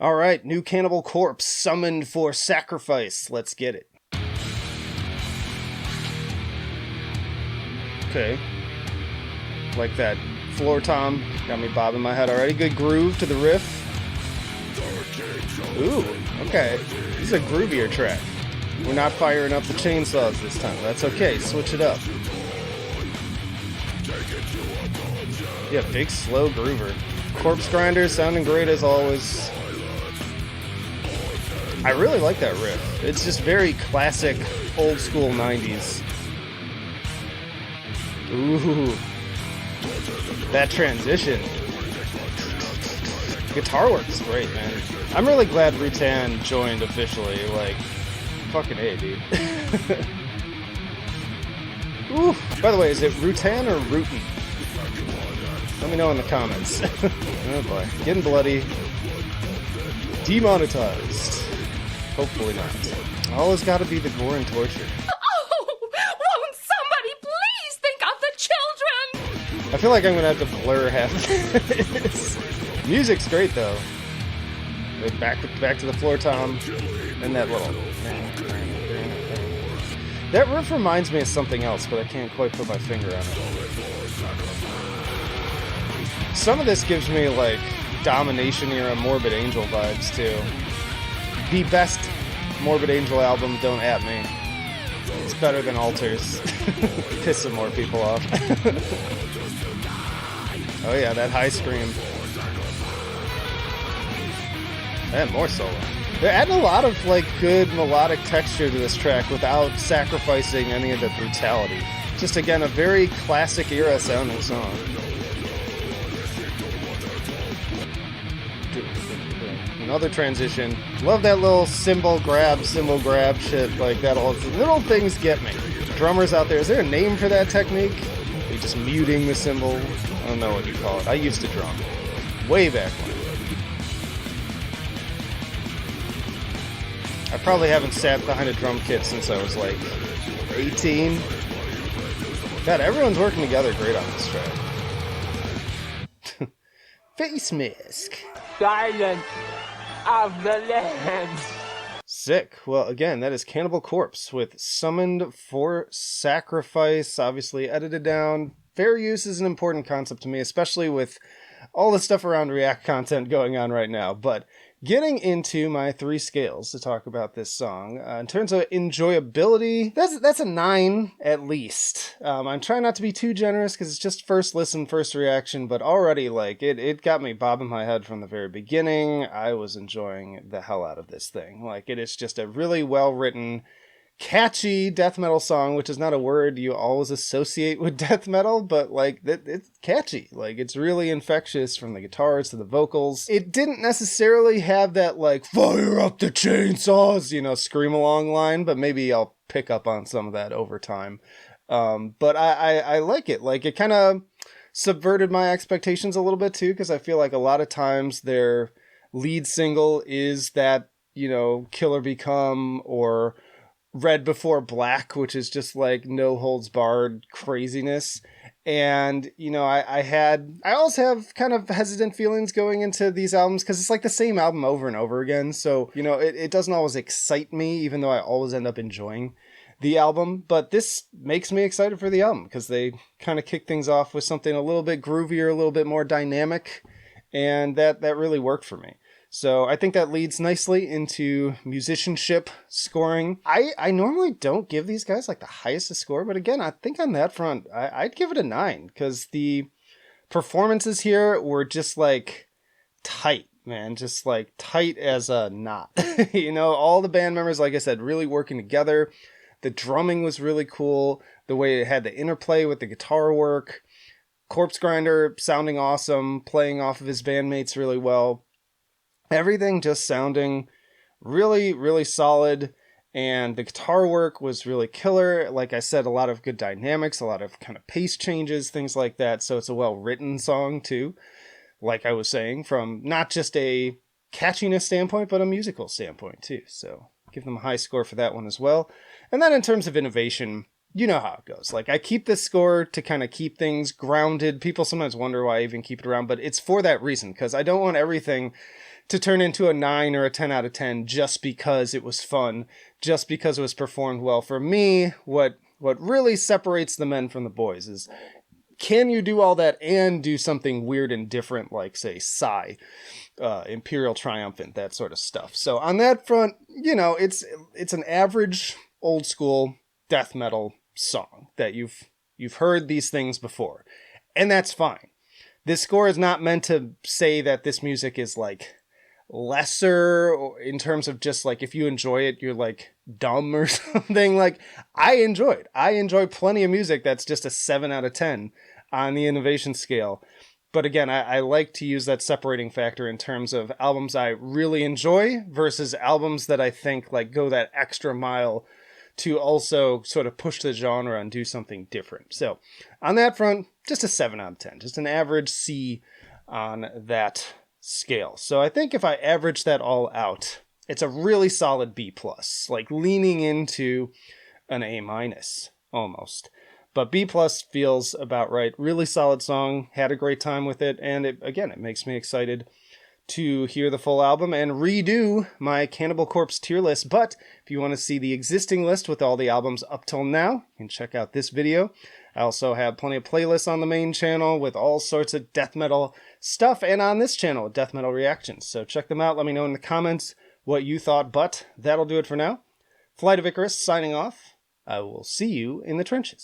All right, new Cannibal Corpse, summoned for sacrifice. Let's get it. Okay. Like that floor tom. Got me bobbing my head already. Good groove to the riff. Ooh, okay. This is a groovier track. We're not firing up the chainsaws this time. That's okay. Switch it up. Yeah, big slow groover. Corpse grinder sounding great as always. I really like that riff. It's just very classic, old school 90s. Ooh. That transition. Guitar work is great, man. I'm really glad Rutan joined officially. Like, fucking A, dude. Ooh. By the way, is it Rutan or Rutan? Let me know in the comments. Oh boy. Getting bloody. Demonetized. Hopefully not. Always gotta be the gore and torture. Oh, won't somebody please think of the children? I feel like I'm gonna have to blur half of this. Music's great though. Back to the floor tom. And that little... That riff reminds me of something else, but I can't quite put my finger on it. Some of this gives me like Domination era Morbid Angel vibes too. The best Morbid Angel album, don't at me. It's better than Altars. Piss some more people off. Oh yeah, that high scream. And more solo. They're adding a lot of like good melodic texture to this track without sacrificing any of the brutality. Just again, a very classic era sounding song. Another transition. Love that little cymbal grab shit. Like that all little things get me. Drummers out there, is there a name for that technique? Are you just muting the cymbal? I don't know what you call it. I used to drum. Way back when. I probably haven't sat behind a drum kit since I was like 18. God, everyone's working together great on this track. Face mask. Silence of the Lambs. Sick. Well, again, that is Cannibal Corpse with Summoned for Sacrifice, obviously edited down. Fair use is an important concept to me, especially with all the stuff around React content going on right now. But getting into my 3 scales to talk about this song, in terms of enjoyability, that's a 9 at least. I'm trying not to be too generous because it's just first listen, first reaction, but already like it got me bobbing my head from the very beginning. I was enjoying the hell out of this thing. Like it is just a really well written, catchy death metal song, which is not a word you always associate with death metal, but like it's catchy. Like it's really infectious from the guitars to the vocals. It didn't necessarily have that like fire up the chainsaws, scream along line, but maybe I'll pick up on some of that over time. But I like it. Like it kind of subverted my expectations a little bit too, because I feel like a lot of times their lead single is that, Killer Become or Red Before Black, which is just like no holds barred craziness. And, I also have kind of hesitant feelings going into these albums because it's like the same album over and over again. So, it doesn't always excite me, even though I always end up enjoying the album. But this makes me excited for the album because they kind of kick things off with something a little bit groovier, a little bit more dynamic. And that really worked for me. So I think that leads nicely into musicianship scoring. I normally don't give these guys like the highest score, but again, I think on that front, I'd give it a 9 because the performances here were just like tight, man, just like tight as a knot. All the band members, like I said, really working together. The drumming was really cool. The way it had the interplay with the guitar work. Corpse Grinder sounding awesome, playing off of his bandmates really well. Everything just sounding really, really solid, and the guitar work was really killer. Like I said, a lot of good dynamics, a lot of kind of pace changes, things like that. So it's a well-written song too, like I was saying, from not just a catchiness standpoint, but a musical standpoint too. So give them a high score for that one as well. And then in terms of innovation, you know how it goes. Like I keep this score to kind of keep things grounded. People sometimes wonder why I even keep it around, but it's for that reason, because I don't want everything to turn into a 9 or a 10 out of 10 just because it was fun, just because it was performed well. For me, what really separates the men from the boys is, can you do all that and do something weird and different, like, say, Psy, Imperial Triumphant, that sort of stuff. So on that front, you know, it's an average old school death metal song that you've heard these things before, and that's fine. This score is not meant to say that this music is like lesser, or in terms of just like, if you enjoy it, you're like dumb or something. Like, I enjoy plenty of music that's just a 7 out of 10 on the innovation scale. But again, I like to use that separating factor in terms of albums I really enjoy versus albums that I think like go that extra mile to also sort of push the genre and do something different. So on that front, just a 7 out of 10, just an average C on that scale. So I think if I average that all out, it's a really solid B+, like leaning into an A- almost. But B+ feels about right. Really solid song. Had a great time with it. And it makes me excited to hear the full album and redo my Cannibal Corpse tier list. But if you want to see the existing list with all the albums up till now, you can check out this video. I also have plenty of playlists on the main channel with all sorts of death metal stuff, and on this channel, death metal reactions. So check them out. Let me know in the comments what you thought. But that'll do it for now. Flight of Icarus signing off. I will see you in the trenches.